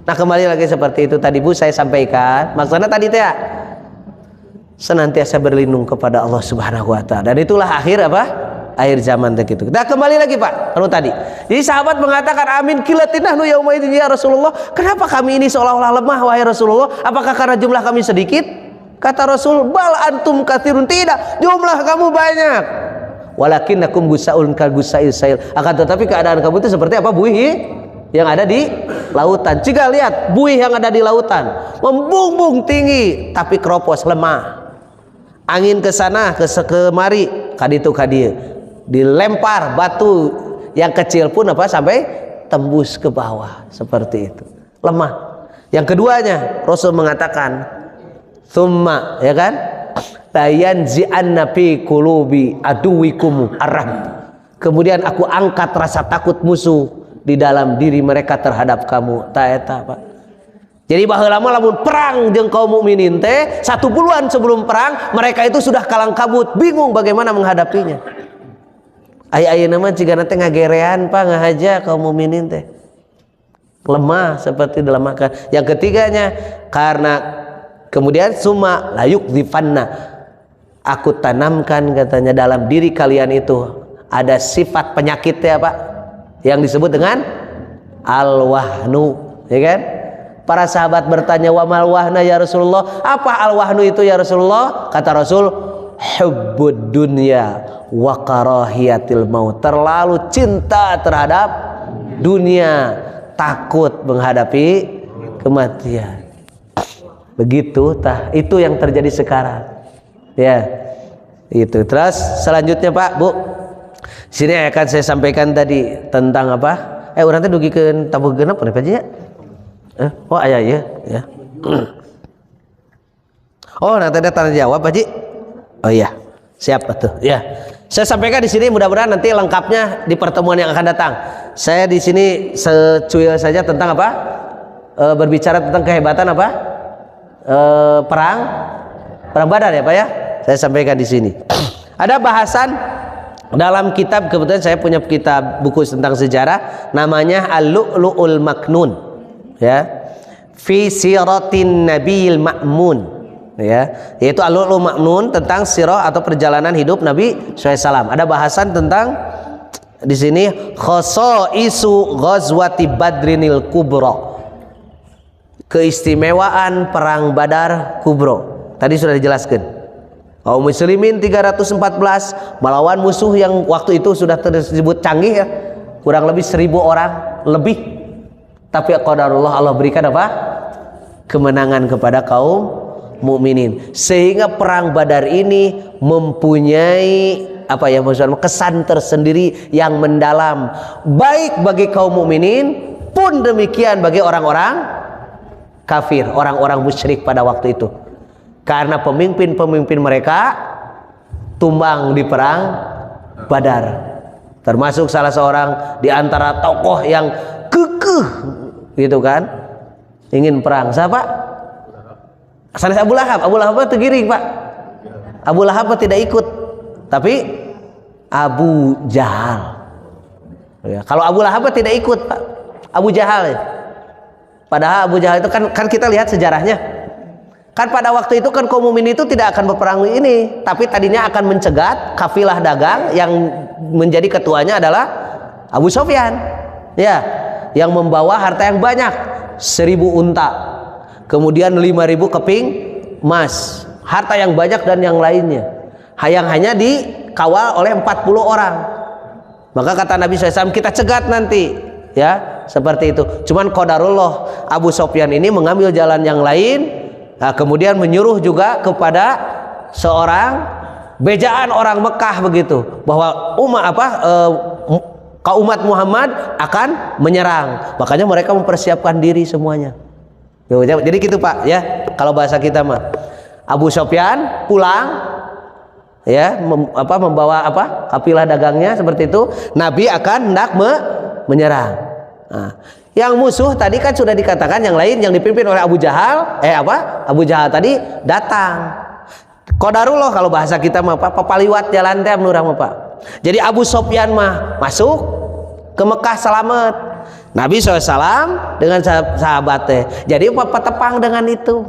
Nah kembali lagi seperti itu tadi Bu saya sampaikan. Maksudnya tadi teh senantiasa berlindung kepada Allah Subhanahu wa taala. Dan itulah akhir apa? Akhir zaman begitu. Nah kembali lagi Pak, kalau tadi. Jadi sahabat mengatakan amin kilatinah nu yaumaidin ya Rasulullah. Kenapa kami ini seolah-olah lemah wahai Rasulullah? Apakah karena jumlah kami sedikit? Kata Rasul, bal antum katsirun, tidak, jumlah kamu banyak. Walakinnakum gusaun ka gusail sail. Akan tetapi keadaan kamu itu seperti apa? Buih yang ada di lautan. Jika lihat buih yang ada di lautan membumbung tinggi tapi keropos lemah. Angin ke sana ke kemari kaditu kadieu. Dilempar batu yang kecil pun apa sampai tembus ke bawah seperti itu. Lemah. Yang keduanya Rasul mengatakan thumma, ya kan? Tayanzi'anna fi qulubi aduwikum arrahb. Kemudian aku angkat rasa takut musuh di dalam diri mereka terhadap kamu. Ta eta Pak. Jadi baheula mah lamun perang jeung kaum mukminin teh 1 bulan sebelum perang mereka itu sudah kalang kabut, bingung bagaimana menghadapinya. Aya-aya nama cigana teh ngagerean Pak ngahaja kaum mukminin teh. Lemah seperti dilemahkan. Yang ketiganya karena kemudian summa layuk difanna, aku tanamkan katanya dalam diri kalian itu ada sifat penyakitnya Pak yang disebut dengan al-wahnu, ya kan? Para sahabat bertanya wa mal wahna ya Rasulullah, apa al-wahnu itu ya Rasulullah? Kata Rasul, hubbud dunya wa karahiyatil maut, terlalu cinta terhadap dunia, takut menghadapi kematian. Begitu tah, itu yang terjadi sekarang. Ya. Itu. Terus selanjutnya Pak, Bu. Sini akan saya sampaikan tadi tentang apa? Urang teh dugikeun tabuh genep anu Pak ya? Oh aya ya. Oh, nanti ada tanya jawab Pak Ji. Oh iya. Siap betul. Ya. Saya sampaikan di sini mudah-mudahan nanti lengkapnya di pertemuan yang akan datang. Saya di sini secuil saja tentang apa? Berbicara tentang kehebatan apa? Perang Badar ya Pak ya. Saya sampaikan di sini. Ada bahasan dalam kitab, kebetulan saya punya kitab buku tentang sejarah namanya Al-Lu'lu'ul Maknun, ya, fi siratin nabiyil ma'mun, ya, yaitu Al-Lu'lu'ul Maknun tentang sirah atau perjalanan hidup Nabi SAW. Ada bahasan tentang di sini khosaisu ghazwati badrinil kubra, keistimewaan perang Badar Kubro. Tadi sudah dijelaskan. Kaum muslimin 314 melawan musuh yang waktu itu sudah tersebut canggih ya, kurang lebih 1000 orang lebih. Tapi qadarullah, Allah berikan apa? Kemenangan kepada kaum mukminin. Sehingga perang Badar ini mempunyai apa ya maksudnya kesan tersendiri yang mendalam, baik bagi kaum mukminin pun demikian bagi orang-orang kafir, orang-orang musyrik pada waktu itu. Karena pemimpin-pemimpin mereka tumbang di perang Badar. Termasuk salah seorang di antara tokoh yang kekeh gitu kan, ingin perang. Siapa? Sanes Abu Lahab. Abu Lahab itu giring Pak. Abu Lahab tidak ikut, tapi Abu Jahal. Ya, kalau Abu Lahab tidak ikut Pak, Abu Jahal. Padahal Abu Jahal itu kan kita lihat sejarahnya. Kan pada waktu itu kan kaum mukminin itu tidak akan berperang ini, tapi tadinya akan mencegat kafilah dagang yang menjadi ketuanya adalah Abu Sufyan, ya, yang membawa harta yang banyak, 1000 unta, kemudian 5000 keping emas, harta yang banyak dan yang lainnya, yang hanya dikawal oleh 40 orang. Maka kata Nabi SAW, kita cegat nanti, ya, seperti itu. Cuman qadarullah, Abu Sufyan ini mengambil jalan yang lain. Nah, kemudian menyuruh juga kepada seorang bejaan orang Mekah begitu, bahwa kaum umat Muhammad akan menyerang. Makanya mereka mempersiapkan diri semuanya. Jadi gitu Pak ya, kalau bahasa kita mah. Abu Sufyan pulang ya, membawa kafilah dagangnya seperti itu. Nabi akan hendak menyerang. Nah, yang musuh tadi kan sudah dikatakan yang lain yang dipimpin oleh Abu Jahal, Abu Jahal tadi datang. Qadarullah kalau bahasa kita mah papaliwat jalan teh menurang mah Pak. Jadi Abu Sufyan mah masuk ke Mekah selamat. Nabi SAW dengan sahabatnya. Jadi tepang dengan itu.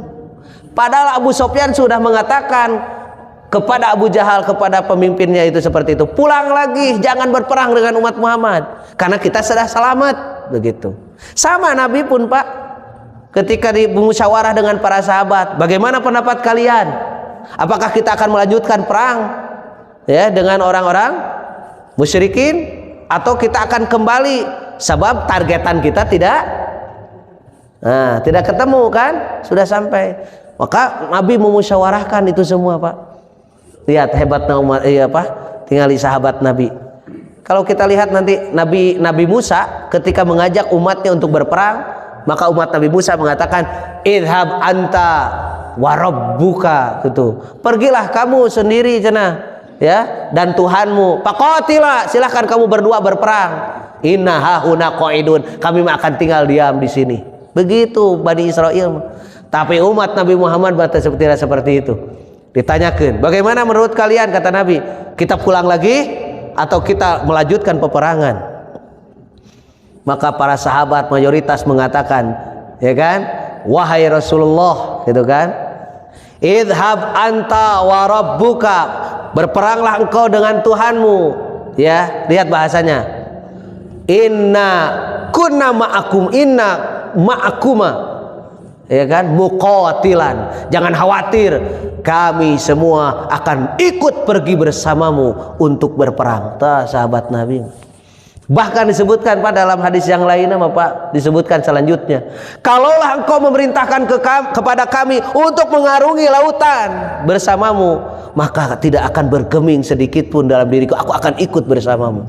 Padahal Abu Sufyan sudah mengatakan kepada Abu Jahal, kepada pemimpinnya itu seperti itu, pulang lagi, jangan berperang dengan umat Muhammad karena kita sudah selamat. Begitu. Sama Nabi pun Pak, ketika bermusyawarah dengan para sahabat, bagaimana pendapat kalian? Apakah kita akan melanjutkan perang ya dengan orang-orang musyrikin, atau kita akan kembali sebab targetan kita tidak ketemu kan, sudah sampai. Maka Nabi memusyawarahkan itu semua Pak. Lihat hebatnya umat tinggali sahabat Nabi. Kalau kita lihat nanti Nabi Musa ketika mengajak umatnya untuk berperang, maka umat Nabi Musa mengatakan idhab anta wa rabbuka, gitu. Pergilah kamu sendiri cenah ya, dan Tuhanmu. Faqatila, silahkan kamu berdua berperang. Inna hahuna qaidun, kami akan tinggal diam di sini. Begitu Bani Israel. Tapi umat Nabi Muhammad tidak seperti itu. Ditanyakan, bagaimana menurut kalian? Kata Nabi, kita pulang lagi atau kita melanjutkan peperangan? Maka para sahabat mayoritas mengatakan, ya kan, wahai Rasulullah, gitu kan, idhab anta wa rabbuka, berperanglah engkau dengan Tuhanmu. Ya, lihat bahasanya, inna kunna ma'akum, inna ma'akuma, ya kan, muqatilan, jangan khawatir, kami semua akan ikut pergi bersamamu untuk berperang. Tah sahabat Nabi. Bahkan disebutkan pada dalam hadis yang lainnya Pak, disebutkan selanjutnya, kalaulah engkau memerintahkan kepada kami untuk mengarungi lautan bersamamu, maka tidak akan bergeming sedikit pun dalam diriku, aku akan ikut bersamamu.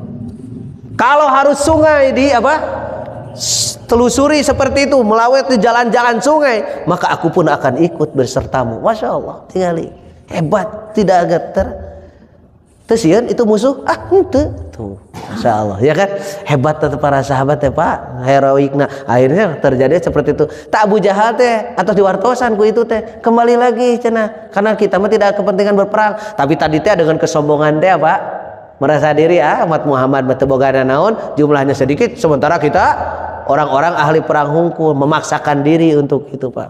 Kalau harus sungai telusuri seperti itu, melewati jalan-jalan sungai, maka aku pun akan ikut bersertamu. Masya Allah, tinggali hebat, tidak getar. Tersian itu musuh, tuh, Masya Allah, ya kan, hebat tetap para sahabat ya Pak, heroiknya. Akhirnya terjadi seperti itu. Tak Abu Jahal teh atau diwartosan ku itu teh kembali lagi cenah, karena kita mah tidak kepentingan berperang, tapi tadi teh dengan kesombongan teh Pak, merasa diri umat Muhammad betebogana naon, jumlahnya sedikit, sementara kita orang-orang ahli perang hungkul memaksakan diri untuk itu Pak.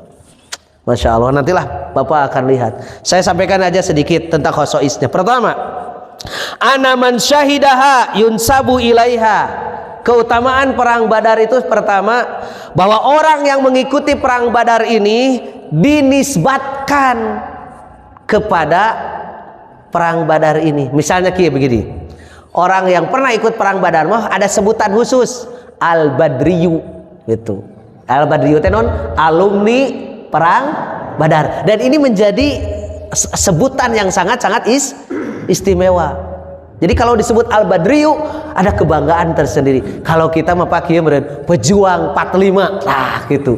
Masya Allah, nantilah Bapak akan lihat. Saya sampaikan aja sedikit tentang khosoisnya. Pertama, ana man syahidaha yunsabu ilaiha. Keutamaan perang Badar itu pertama, bahwa orang yang mengikuti perang Badar ini dinisbatkan kepada perang Badar ini. Misalnya kayak begini, orang yang pernah ikut perang Badar mah ada sebutan khusus, Al-Badriyu, gitu. Al-Badriyu tenon alumni perang Badar, dan ini menjadi sebutan yang sangat-sangat istimewa. Jadi kalau disebut Al-Badriyu ada kebanggaan tersendiri. Kalau kita mah pakai pejuang 45 gitu.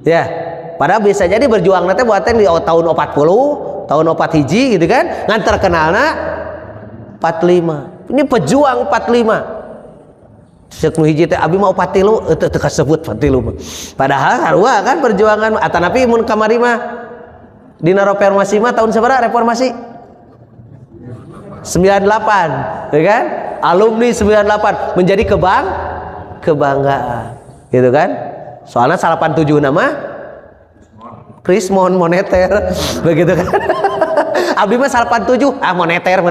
Ya, padahal bisa jadi berjuang nanti buatan di tahun 40, tahun 4 hiji gitu kan, ngan terkenalna 45. Ini pejuang 45. Sek nu hiji teh abi mau 43 teu kasebut 43. Padahal sarua kan perjuangan atanapi mun kamari mah dina reformasi mah tahun sabaraha reformasi? 98, ya kan? Alumni 98 menjadi kebanggaan, gitu kan? Soalnya 87 nama Krismon moneter, begitu kan? Abdi mah 87, moneter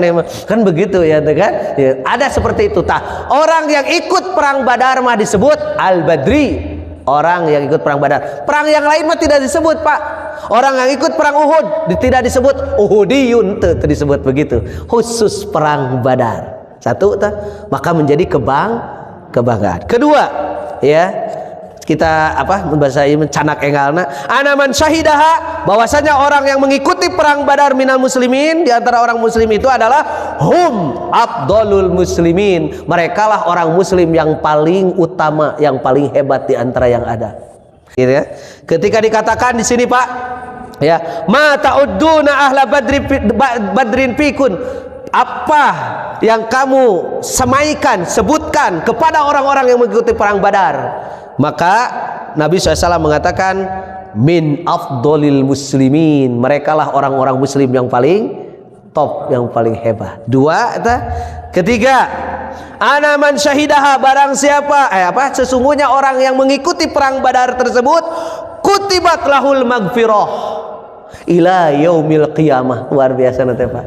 kan begitu ya, kan? Ya, ada seperti itu. Orang yang ikut perang Badar mah disebut Al-Badri. Orang yang ikut perang Badar. Perang yang lain mah tidak disebut Pak. Orang yang ikut perang Uhud tidak disebut Uhudiyun, tidak disebut begitu. Khusus perang Badar. Satu, maka menjadi kebanggaan. Kedua, ya, kita bahasa ini canak engalna, anaman syahidaha, bahwasanya orang yang mengikuti perang Badar minal muslimin, di antara orang muslim itu adalah hum afdalul muslimin, merekalah orang muslim yang paling utama, yang paling hebat di antara yang ada. Gitu ya. Ketika dikatakan di sini Pak, ya, ma ta'udduna ahla badrin fikun, apa yang kamu semaikan, sebutkan kepada orang-orang yang mengikuti perang Badar, maka Nabi SAW mengatakan min afdolil muslimin, merekalah orang-orang muslim yang paling top, yang paling hebat. Dua, ketiga, Ana man syahidaha, barang siapa sesungguhnya orang yang mengikuti perang Badar tersebut, kutibat lahul magfirah ila yaumil qiyamah. Luar biasa nanti Pak.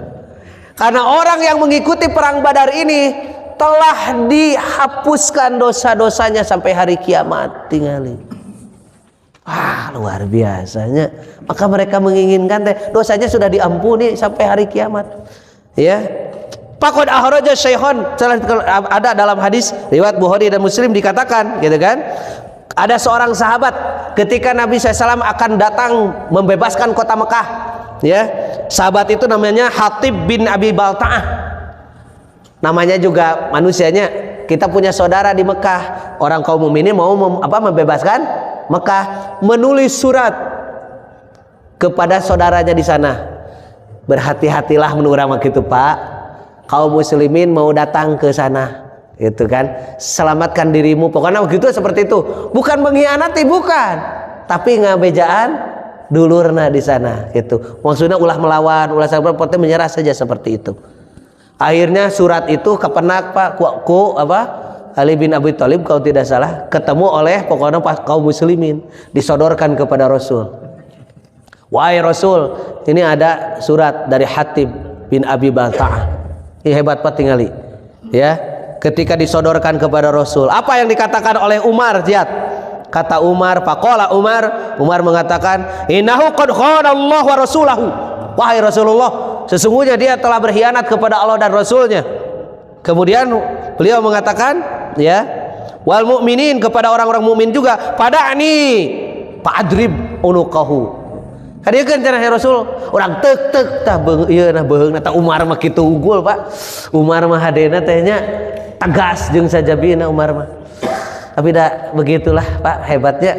Karena orang yang mengikuti perang Badar ini telah dihapuskan dosa-dosanya sampai hari kiamat. Tinggalin. Wah, luar biasanya. Maka mereka menginginkan dosanya sudah diampuni sampai hari kiamat. Ya. Faqad ahraja Syaikhon, ada dalam hadis riwayat Bukhari dan Muslim dikatakan, gitu kan? Ada seorang sahabat ketika Nabi SAW akan datang membebaskan kota Mekah, ya. Sahabat itu namanya Hatib bin Abi Balta'ah. Namanya juga manusianya. Kita punya saudara di Mekah, orang kaum mukminin mau membebaskan Mekah, menulis surat kepada saudaranya di sana. Berhati-hatilah menurut gitu Pak. Kaum muslimin mau datang ke sana, itu kan, selamatkan dirimu. Pokoknya begitu, seperti itu. Bukan mengkhianati, bukan, tapi ngabejaan dulurna di sana, gitu. Maksudnya ulah melawan, ulah sabar, pokoknya menyerah saja seperti itu. Akhirnya surat itu kepenak Pak, Ali bin Abi Thalib kalau tidak salah, ketemu oleh pokoknya kaum muslimin, disodorkan kepada Rasul. Wahai Rasul, ini ada surat dari Hatib bin Abi Balta'ah. Ini hebat Pak, tinggali. Ya, ketika disodorkan kepada Rasul, apa yang dikatakan oleh Umar? Lihat, kata Umar, faqala Umar mengatakan, innahu qad khana Allah wa rasulahu. Wahai Rasulullah, sesungguhnya dia telah berkhianat kepada Allah dan Rasulnya. Kemudian beliau mengatakan, ya, wal mu'minin, kepada orang-orang mukmin juga, pada'ni fa'adrib unuqahu. Dia kan cara Rasul orang tek tah ieu nah beheung na Umar mah kitu unggul Pak. Umar mah hadena tehnya tegas jeung sajabina Umar mah. Tapi dah begitulah Pak hebatnya.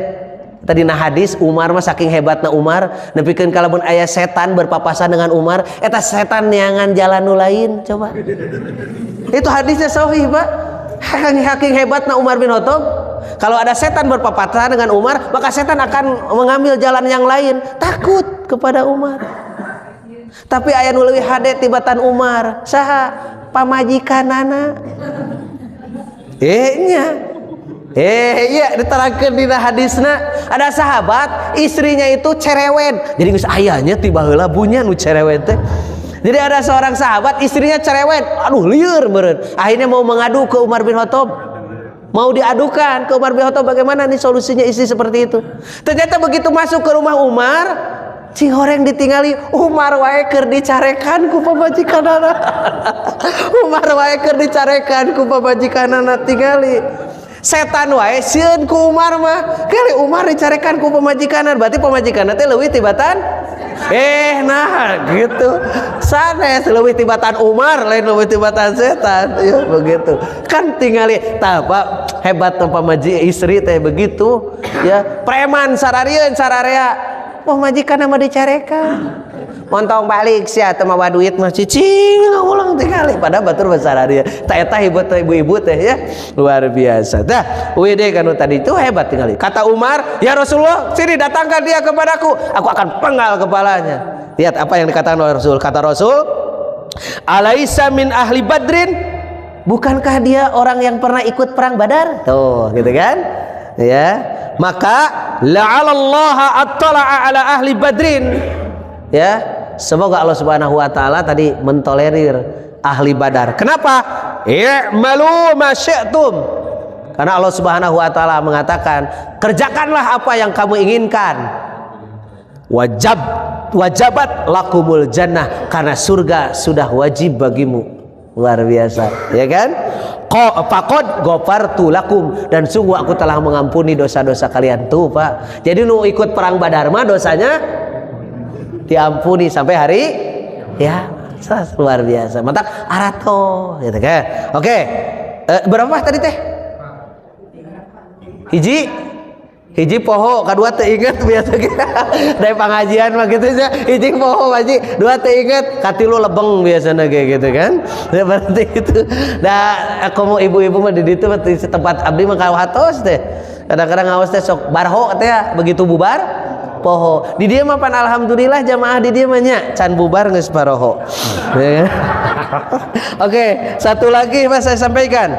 Tadi na hadis Umar mah saking hebatna Umar nepikeun kalamun aya setan berpapasan dengan Umar, eta setan neangan jalan nu lain coba. Itu hadisnya sahih Pak. Saking hebatna Umar bin Khattab. Kalau ada setan berpapasan dengan Umar, maka setan akan mengambil jalan yang lain. Takut kepada Umar. Tapi aya nu leuwih hade tibatan Umar, saha pamajikanana. Iya diterangkeun dina hadisna, ada sahabat istrinya itu cerewet. Jadi geus ayahnya tiba heula bunyan nu cerewet teh. Jadi ada seorang sahabat istrinya cerewet, aduh lieur meureun. Akhirnya mau mengadu ke Umar bin Khattab. Mau diadukan ke Umar bin Khattab, bagaimana nih solusinya istri seperti itu. Ternyata begitu masuk ke rumah Umar, cing horeng ditinggali, Umar wae keur dicarekan ku pamajikanana. Umar wae keur dicarekan ku pamajikanana tingali. Setan wae sieun ku Umar mah, kali Umar dicarekan ku pamajikanana, berarti pamajikanana teh leuwih tibatan. Nah gitu. Sanes leuwih tibatan Umar lain leuwih tibatan setan. Ya begitu. Kan tingali tah Pak, hebat pamaji istri teh begitu. Ya, preman sararieun sararea. Wah majikan mah dicarekan. Montong balik sia teu mawa duit mah cicing ulang tingali pada batur basararia. Tah eta ibu-ibu teh ya. Luar biasa. Tah, wede kanu tadi itu hebat tingali. Kata Umar, "Ya Rasulullah, sini datangkan dia kepadaku. Aku akan penggal kepalanya." Lihat apa yang dikatakan oleh Rasul. Kata Rasul, "Alaisa min ahli Badrin?" Bukankah dia orang yang pernah ikut perang Badar? Tuh, gitu kan? Ya. Maka la'alallaha attala'a ala ahli Badrin. Ya, semoga Allah Subhanahu wa taala tadi mentolerir ahli Badar. Kenapa? I'malu ma syi'tum. Karena Allah Subhanahu wa taala mengatakan, kerjakanlah apa yang kamu inginkan. Wajabat lakumul jannah, karena surga sudah wajib bagimu. Luar biasa, ya kan? Faqad ghafartu lakum, dan sungguh aku telah mengampuni dosa-dosa kalian. Tuh Pak, jadi nu ikut perang Badar mah dosanya diampuni sampai hari ya. Luar biasa, mantap arato gitu kan. Oke, berapa tadi teh? Hiji poho, kedua teu inget biasa gitu. Dari pengajian mah gitu aja, hiji poho Haji, dua teu inget, katilu lebeng biasanya kayak gitu kan. Seperti itu. Nah, aku mau ibu-ibu mah di ditu tempat abdi mah kawatos teh. Kadang-kadang ngawas teh sok barho teh ya, begitu bubar poho. Di dia mah pan alhamdulillah jamaah di dia mah nya can bubar geus paroho. Oke, satu lagi Mas saya sampaikan.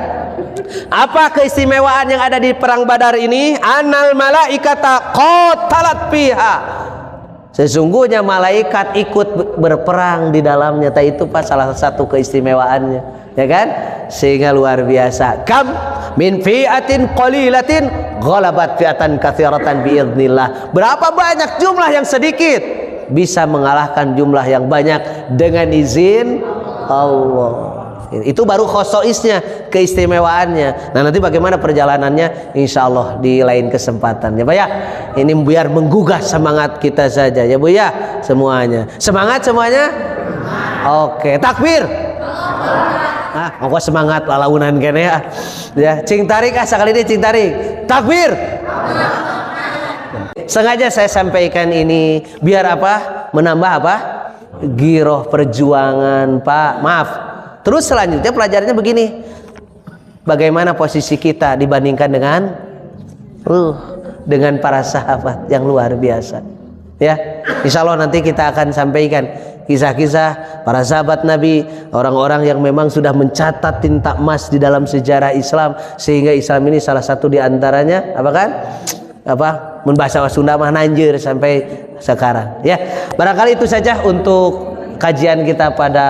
Apa keistimewaan yang ada di perang Badar ini? Annal malaikata qatalat fiha. Sesungguhnya malaikat ikut berperang di dalamnya. Itu pas salah satu keistimewaannya, ya kan? Sehingga luar biasa. Kam min fi'atin qalilatin ghalabat fi'atan katsiratan biidznillah. Berapa banyak jumlah yang sedikit bisa mengalahkan jumlah yang banyak dengan izin Allah. Itu baru khosoisnya, keistimewaannya. Nah nanti bagaimana perjalanannya insya Allah di lain kesempatan ya Pak ya. Ini biar menggugah semangat kita saja ya Bu ya. Semuanya semangat semuanya. Oke, takbir. Mau semangat lalaunan kene ya. Cing tarik sekali ini cing tarik. Takbir. Sengaja saya sampaikan ini biar apa? Menambah apa? Giroh perjuangan Pak. Maaf. Terus selanjutnya pelajarannya begini. Bagaimana posisi kita dibandingkan dengan para sahabat yang luar biasa. Ya, insya Allah nanti kita akan sampaikan kisah-kisah para sahabat Nabi, orang-orang yang memang sudah mencatat tinta emas di dalam sejarah Islam, sehingga Islam ini salah satu di antaranya apa kan? Membahasa Sunda mah nanjir sampai sekarang. Ya, barangkali itu saja untuk kajian kita pada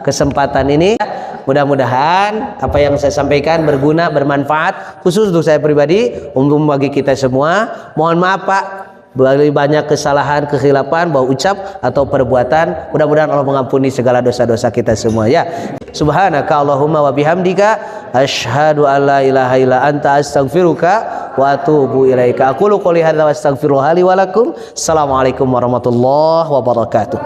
kesempatan ini. Mudah-mudahan apa yang saya sampaikan berguna, bermanfaat, khusus untuk saya pribadi, umum bagi kita semua. Mohon maaf Pak, banyak kesalahan, kekhilafan, bau ucap atau perbuatan. Mudah-mudahan Allah mengampuni segala dosa-dosa kita semua ya. Subhanaka Allahumma wa bihamdika asyhadu an la ilaha illa anta astaghfiruka wa atubu ilaika. Aqulu qouli hadza wa astaghfirullaha li wa lakum. Assalamualaikum warahmatullahi wabarakatuh.